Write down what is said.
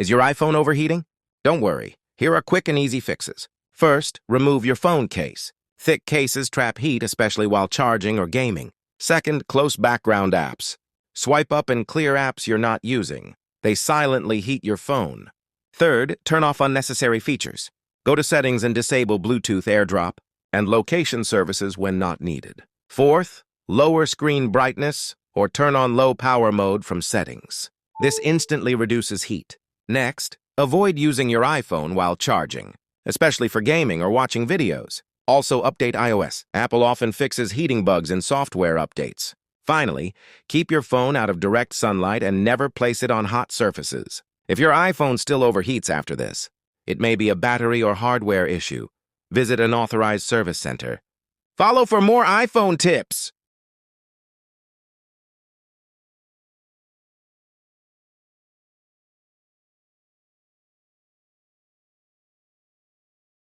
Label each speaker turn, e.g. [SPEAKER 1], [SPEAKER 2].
[SPEAKER 1] Is your iPhone overheating? Don't worry, here are quick and easy fixes. First, remove your phone case. Thick cases trap heat, especially while charging or gaming. Second, close background apps. Swipe up and clear apps you're not using. They silently heat your phone. Third, turn off unnecessary features. Go to settings and disable Bluetooth AirDrop and location services when not needed. Fourth, lower screen brightness or turn on low power mode from settings. This instantly reduces heat. Next, avoid using your iPhone while charging, especially for gaming or watching videos. Also, update iOS. Apple often fixes heating bugs in software updates. Finally, keep your phone out of direct sunlight and never place it on hot surfaces. If your iPhone still overheats after this, it may be a battery or hardware issue. Visit an authorized service center. Follow for more iPhone tips.